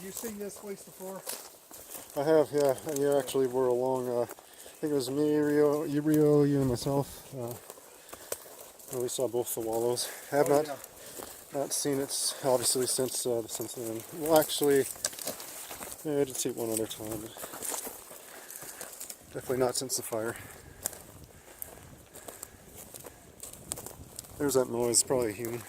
you seen this place before? I have, yeah. And you actually were along, I think it was me, Rio, you and myself. We saw both the wallows. I have not seen it, obviously, since then. Well, actually, yeah, I did see it one other time. But definitely not since the fire. There's that noise, probably a human.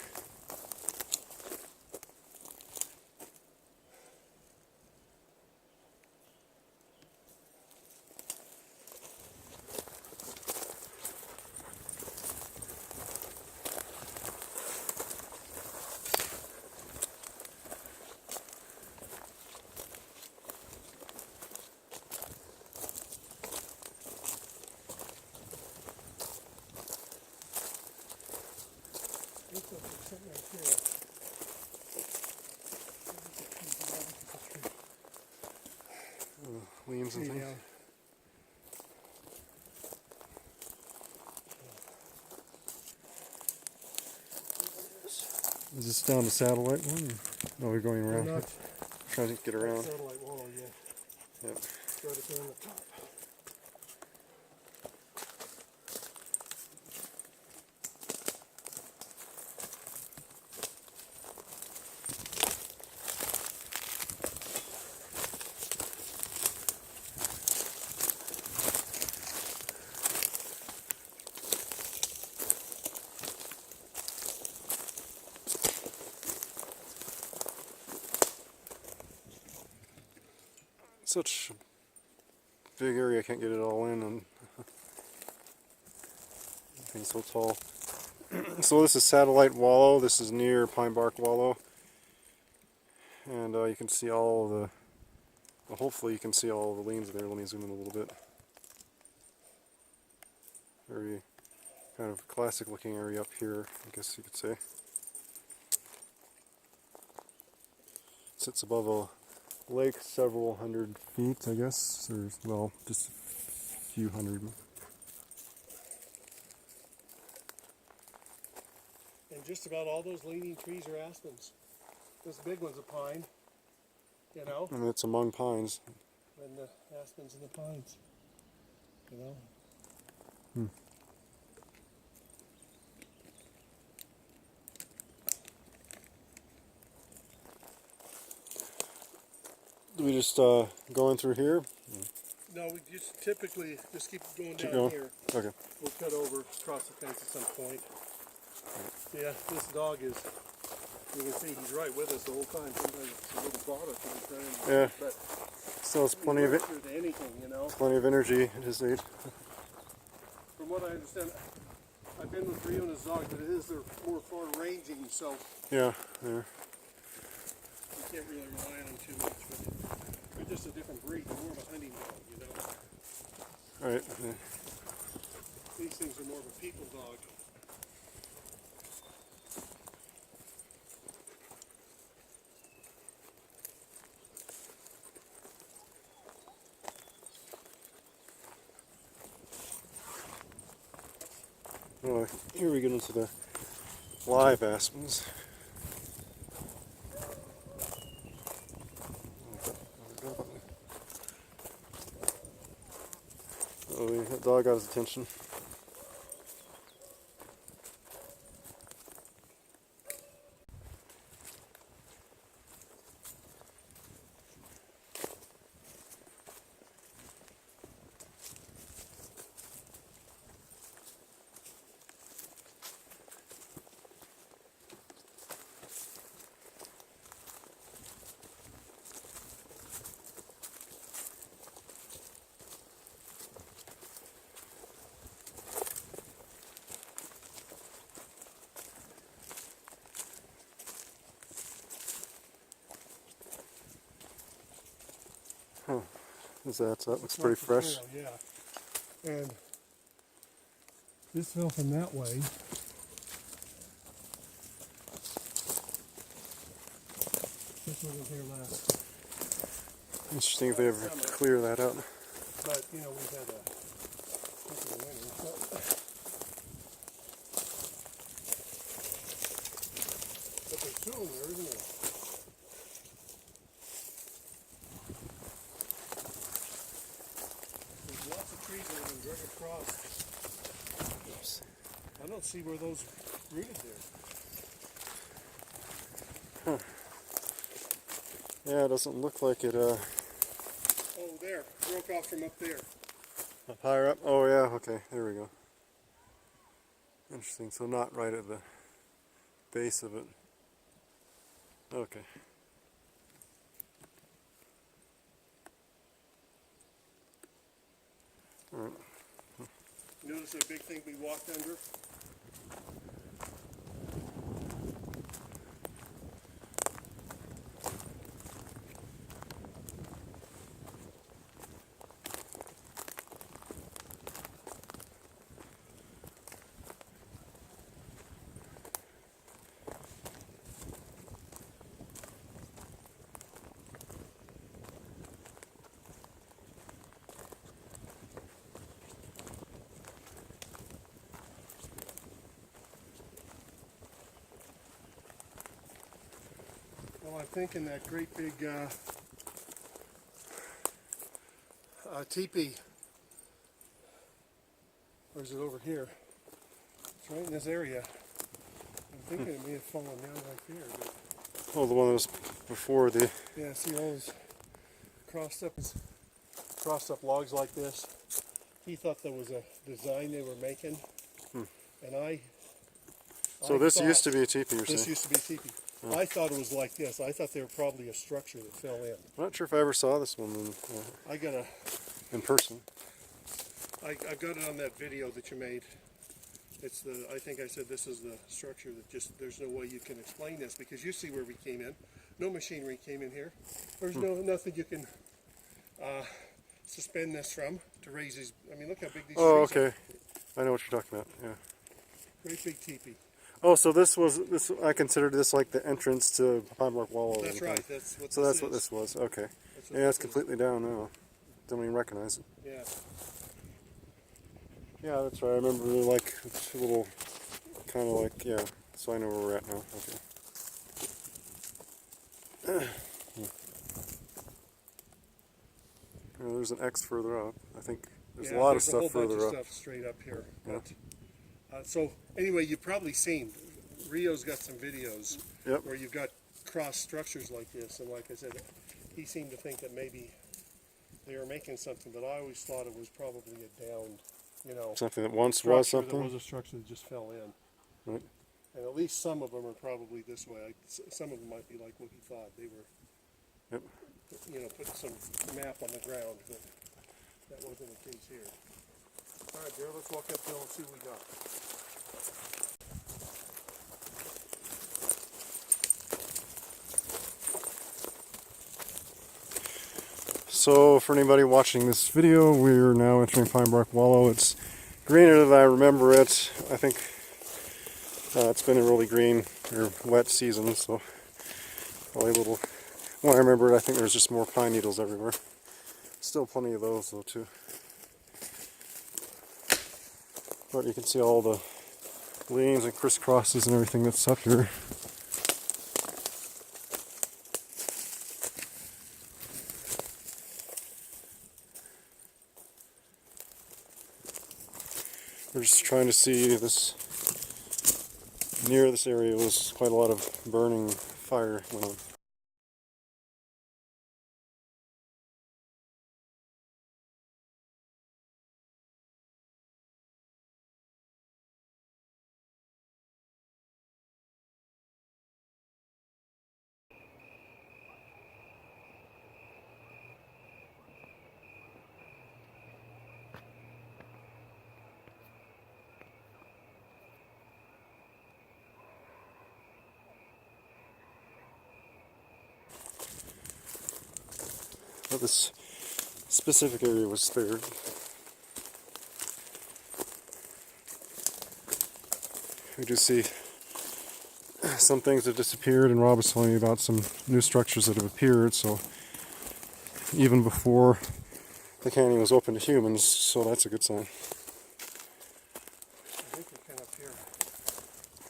Leaves and things. Is this down the satellite one? No, we're going around. Trying to get around. Satellite wallow, yeah. Yep. Right up there on the top. Such a big area, I can't get it all in, and everything's so tall. So this is Satellite Wallow. This is near Pine Bark Wallow, and you can see all the. Well, hopefully, you can see all the leans there. Let me zoom in a little bit. Very kind of classic-looking area up here, I guess you could say. Sits above a lake several hundred feet, I guess, or, well, just a few hundred. And just about all those leaning trees are aspens. This big one's a pine, you know? I mean, it's among pines. And the aspens and the pines, you know? Hmm. Do we just go in through here? No, we just typically just keep going Keep down going? here. Okay. We'll cut over, cross the fence at some point. Yeah, this dog is, you can see he's right with us the whole time. Sometimes it's a little bother to be trying. Yeah. But Still has plenty of it. Anything, you know? Plenty of energy at his age. From what I understand, I've been with Rio and his dog, but they're more far ranging, so Yeah, yeah. you can't really rely on them too much. But they're just a different breed. They're more of a hunting dog, you know? Right. Yeah. These things are more of a people dog. Well, here we get into the live aspens. Oh, that dog got his attention. Huh. That looks pretty fresh. Yeah. And this fell from that way. This one was here last. Interesting if they ever clear that out. But, you know, we've had a couple of winters. But there's two in there, isn't there? trees that have been dragged across. Oops. I don't see where those rooted there. Yeah, it doesn't look like it. Oh, there. Broke off from up there. Up higher up? Oh yeah, okay, there we go. Interesting, so not right at the base of it. Okay. Alright. Notice that big thing we walked under? Well, I'm thinking that great big teepee, or is it over here? It's right in this area. I'm thinking it may have fallen down right there. But Oh, the one that was before the... yeah, see all those crossed up logs like this. He thought there was a design they were making, and So this used to be a teepee, you're this saying? used to be a teepee. I thought it was like this. I thought they were probably a structure that fell in. I'm not sure if I ever saw this one I got a, in person. I got it on that video that you made. It's the, I think I said this is the structure that just, there's no way you can explain this because you see where we came in. No machinery came in here. There's nothing you can suspend this from to raise these. I mean, look how big these Oh, trees are. okay. I know what you're talking about, yeah. Great big teepee. Oh, so this I considered this like the entrance to Pine Bark Wallow. That's right. That's what So this that's is. what this was, okay. That's what Yeah, this it's completely down now. Don't even recognize it. Yeah. Yeah, that's right. I remember like it's a little kind of like, yeah, so I know where we're at now. Okay. There's an X further up. I think there's a lot of stuff There's a whole bunch further of up. stuff straight up here. Yeah. But, so anyway, you've probably seen, Rio's got some videos Yep. where you've got cross structures like this, and like I said, he seemed to think that maybe they were making something, but I always thought it was probably a downed, you know, Something that once was structure something. that was a structure that just fell in. Right. And at least some of them are probably this way. Some of them might be like what he thought. They were, Yep. you know, putting some map on the ground, but that wasn't the case here. All right, Jared, let's walk uphill and see what we got. So for anybody watching this video, we're now entering Pine Bark Wallow. It's greener than I remember it. I think it's been a really green or wet season, so probably a little. When I remember it, I think there's just more pine needles everywhere. Still plenty of those though too. But you can see all the lanes and crisscrosses and everything that's up here. We're just trying to see this. Near this area was quite a lot of burning fire went on. But this specific area was spared. We do see some things have disappeared, and Rob was telling me about some new structures that have appeared, so even before the canyon was open to humans, so that's a good sign. I think we came up here.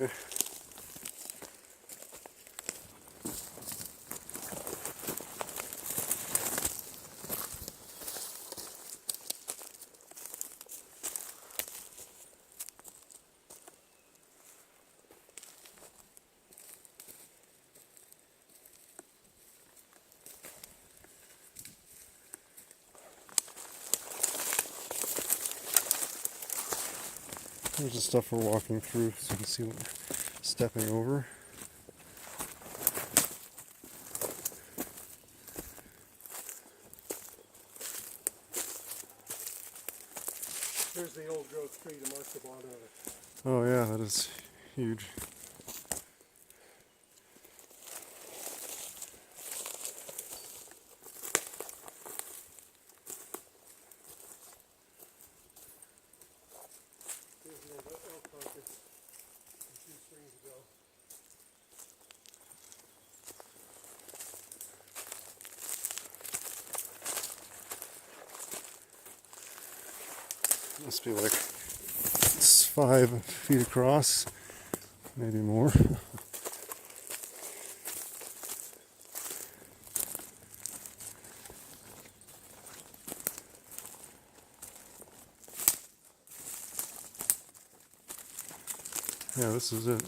Okay. Here's the stuff we're walking through so you can see what we're stepping over. Here's the old growth tree to mark the bottom of it. Oh yeah, that is huge. Here's the old elk carcass from 2 springs ago. Must be like 5 feet across, maybe more. Yeah, this is it.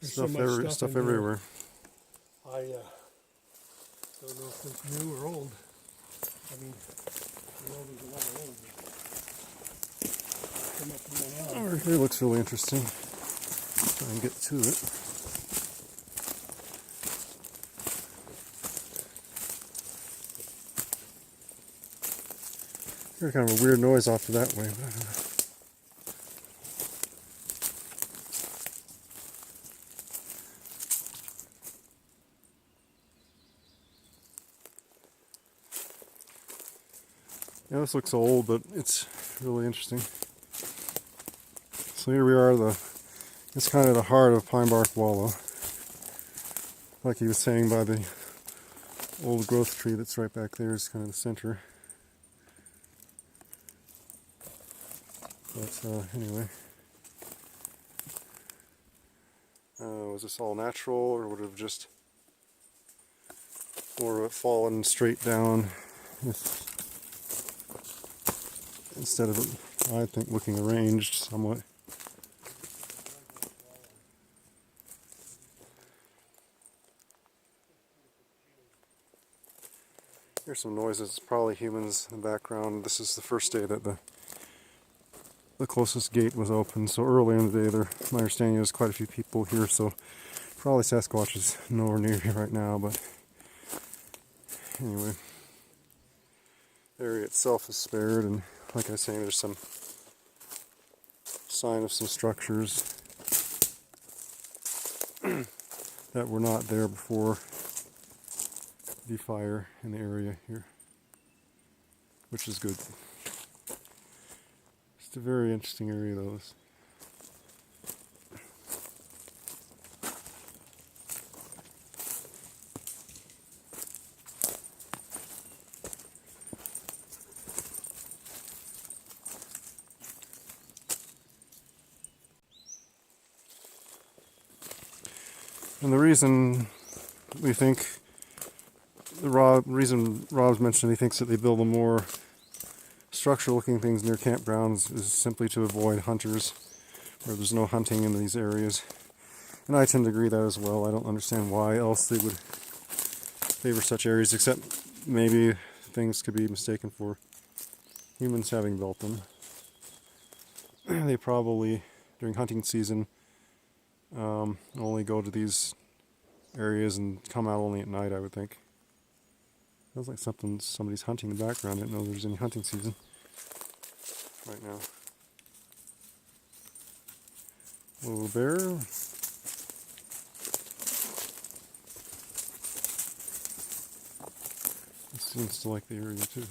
There's so much stuff Stuff in here. everywhere. I don't know if it's new or old. I mean, I know there's a lot of old. Come up from one out. Over here looks really interesting. Try and get to it. Here's kind of a weird noise off to that way. But I don't know. Yeah, this looks old, but it's really interesting. So here we are, it's kind of the heart of Pine Bark Wallow. Like he was saying, by the old growth tree that's right back there is kind of the center. But anyway, was this all natural, or would it have just more of it fallen straight down if, instead of it, I think, looking arranged somewhat? Here's some noises, probably humans in the background. This is the first day that the closest gate was open, so early in the day my understanding is quite a few people here, so probably Sasquatch is nowhere near here right now, but anyway, the area itself is spared, and like I was saying, there's some sign of some structures that were not there before the fire in the area here, which is good. It's a very interesting area, though. And the reason we think, reason Rob's mentioned he thinks that they build the more structural looking things near campgrounds is simply to avoid hunters, where there's no hunting in these areas. And I tend to agree that as well. I don't understand why else they would favor such areas, except maybe things could be mistaken for humans having built them. They probably, during hunting season, only go to these areas and come out only at night, I would think. Sounds like somebody's hunting in the background. I didn't know there was any hunting season right now. Little bear. It seems to like the area too.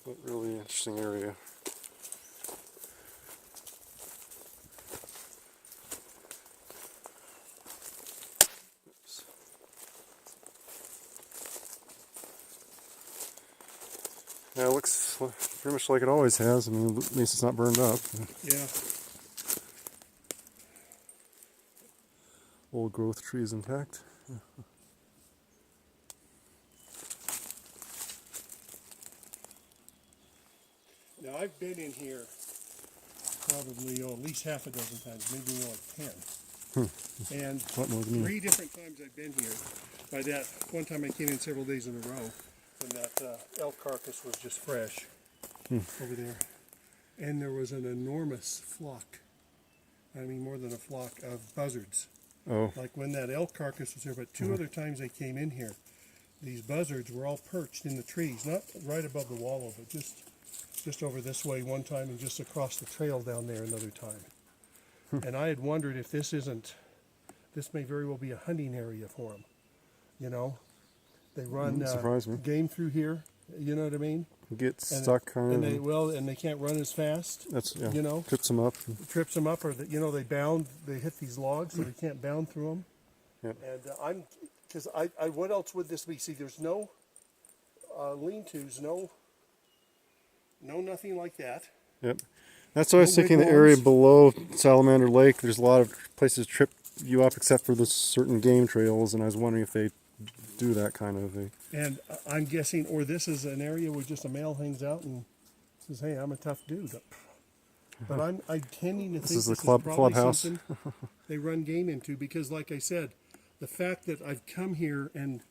But really interesting area. Yeah, it looks pretty much like it always has. I mean, at least it's not burned up. Yeah. Old growth tree is intact. Now I've been in here probably at least half a dozen times, maybe more like 10. And A lot more than you. 3 different times I've been here. By that one time I came in several days in a row. when that elk carcass was just fresh over there. And there was an enormous flock. I mean, more than a flock of buzzards. Oh. Like when that elk carcass was here, but two other times they came in here. These buzzards were all perched in the trees, not right above the wallow, but just over this way one time and just across the trail down there another time. And I had wondered if this may very well be a hunting area for them. You know, they run surprise me. game through here. You know what I mean? Get stuck kind of. And they can't run as fast. That's you know, trips them up. trips them up, or they hit these logs, so they can't bound through them. Yep. And because what else would this be? See, there's no lean-tos, no nothing like that. Yep. That's why I was thinking the wigwams. area below Salamander Lake. There's a lot of places trip you up, except for the certain game trails, and I was wondering if they do that kind of thing. And I'm guessing, or this is an area where just a male hangs out and says, "Hey, I'm a tough dude." But I'm tending to think This is the this is probably clubhouse. something they run game into, because, like I said, the fact that I've come here and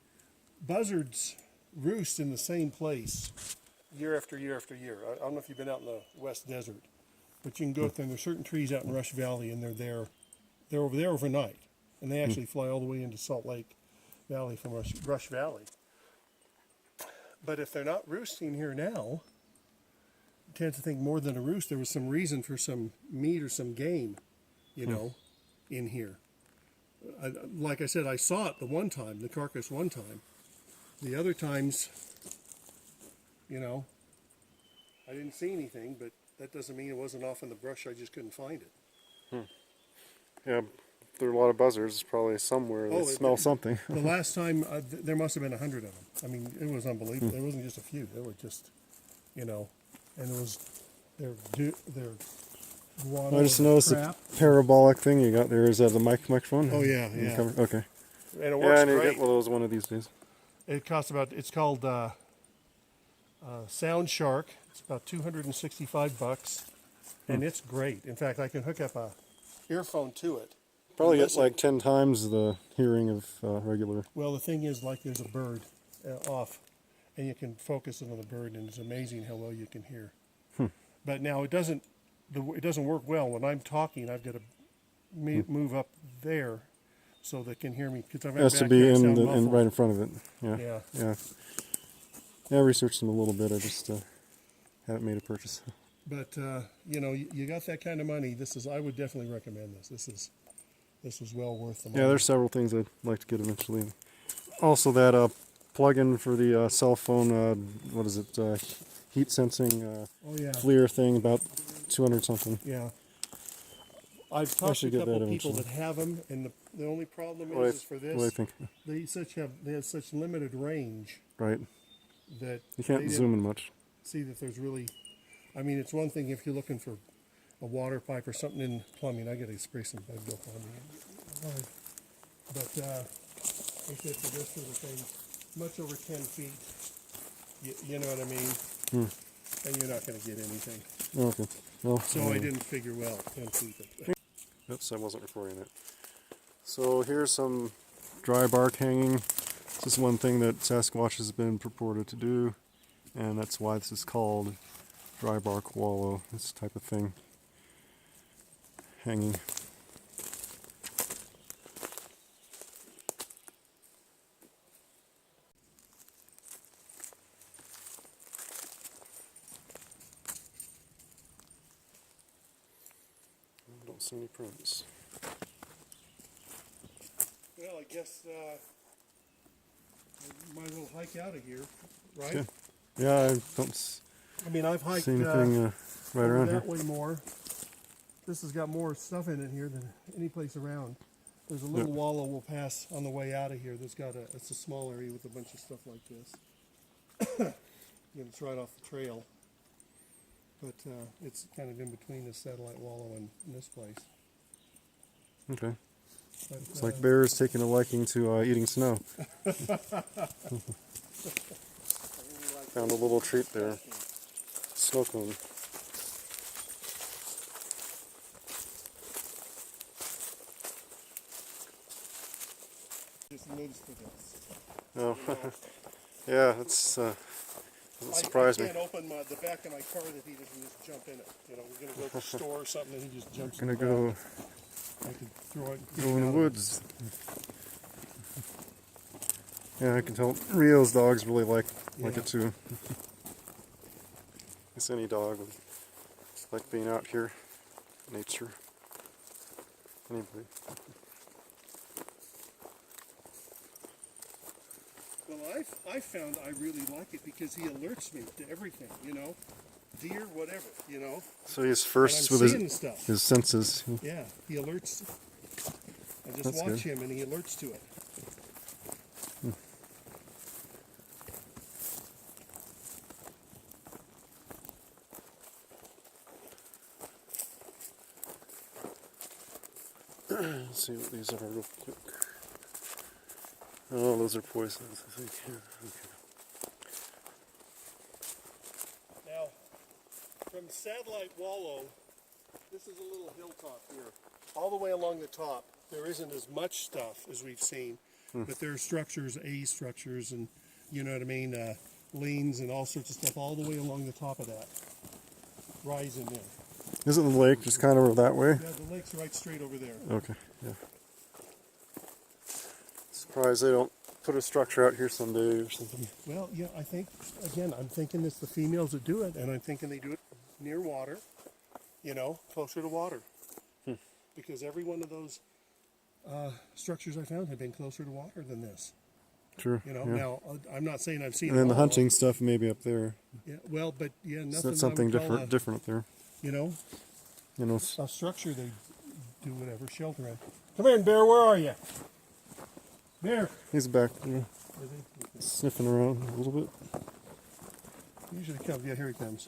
buzzards roost in the same place year after year after year. I don't know if you've been out in the West Desert, but you can go up there, and there's certain trees out in Rush Valley, and they're over there overnight, and they actually fly all the way into Salt Lake Valley from Rush Valley. But if they're not roosting here now, I tend to think more than a roost, there was some reason for some meat or some game, you know, in here. Like I said, I saw it the carcass one time. The other times, you know, I didn't see anything, but that doesn't mean it wasn't off in the brush. I just couldn't find it. Yeah, there are a lot of buzzards. It's probably somewhere that smell something. The last time, there must have been 100 of them. I mean, it was unbelievable. There wasn't just a few. There were just, you know, and it was, they're guano I just noticed crap. the parabolic thing you got there. Is that the microphone? Oh, yeah, yeah. Okay. And it Yeah, works I need to great. get one of those one of these days. It's called Sound Shark. It's about $265, and it's great. In fact, I can hook up a earphone to it. Probably And get like 10 times the hearing of regular. Well, the thing is, like, there's a bird off, and you can focus it on the bird, and it's amazing how well you can hear. But now it doesn't work well when I'm talking. I've got to move up there so they can hear me, because I've It has to be right in front of it. Yeah. I researched them a little bit. I just haven't made a purchase. But you know, you got that kind of money. I would definitely recommend this. This is well worth the money. Yeah, there's several things I'd like to get eventually. Also, that plug-in for the cell phone. What is it? Heat sensing. FLIR thing, about 200 something. Yeah. I've talked to a get couple that of people eventually. that have them, and the only problem What is for this, do I think? they have such limited range Right. that You can't zoom in much. see that there's really. I mean, it's one thing if you're looking for a water pipe or something in plumbing. I got to spray some bug guilt on me. But they said for this sort of thing, much over 10 feet, you know what I mean? And you're not going to get anything. Okay. Well, So I didn't figure, 10 feet. But, oops, I wasn't recording it. So here's some dry bark hanging. This is one thing that Sasquatch has been purported to do, and that's why this is called dry bark wallow, this type of thing hanging. I don't see any prints. well, I guess I might as well hike out of here, right? Yeah. Yeah, I don't I mean, I've hiked see anything right over around that here. way more. This has got more stuff in it here than any place around. There's a little wallow we'll pass on the way out of here. It's a small area with a bunch of stuff like this. And it's right off the trail. But it's kind of in between the satellite wallow and this place. Okay. But, It's like bears taking a liking to eating snow. Found a little treat there. Snow cone. just noticed for this. Oh. Yeah, that's doesn't surprise I me. can't open the back of my car that he doesn't just jump in it. You know, we're gonna go to the store or something, and he just jumps in Gonna the go back. I can throw it. go in the woods. Yeah, I can tell Rio's dogs really like it too. I guess any dog would like being out here, nature. Anybody. Well, I found I really like it because he alerts me to everything. You know, deer, whatever. You know. So he's And first I'm with seeing stuff. his senses. Yeah, he alerts. I just That's watch good. him and he alerts to it. Let's see what these are real quick. Oh, those are poisons, I think. Yeah, okay. Now, from Satellite Wallow, this is a little hilltop here. All the way along the top, there isn't as much stuff as we've seen, but there are structures, A structures, and you know what I mean, leans and all sorts of stuff all the way along the top of that. Rise in there. Isn't the lake just kind of that way? Yeah, the lake's right straight over there. Okay, yeah. Surprised they don't put a structure out here someday or something. Well, yeah, I think, again, I'm thinking it's the females that do it, and I'm thinking they do it near water, you know, closer to water. Because every one of those structures I found have been closer to water than this. True. You know, yeah. now, I'm not saying I've seen And then it the all. hunting stuff maybe up there. Yeah, well, but yeah, So nothing that's something I would call different up there. you know, You know, a structure they do whatever, shelter in. Come in, Bear, where are you? Bear. he's back there, Is he? sniffing around a little bit. He usually comes. Yeah, here he comes.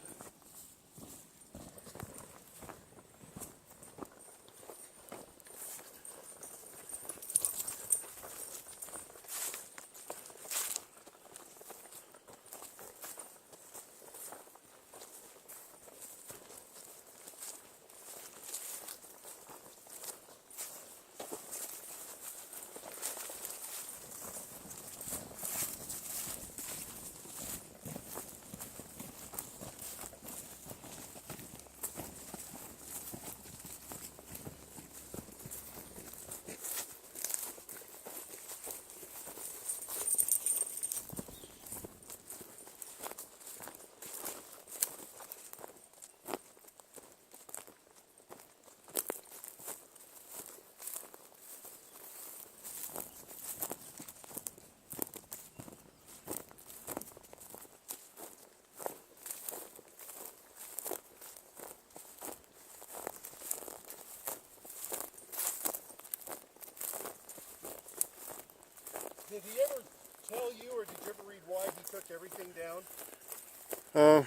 Did he ever tell you, or did you ever read why he took everything down?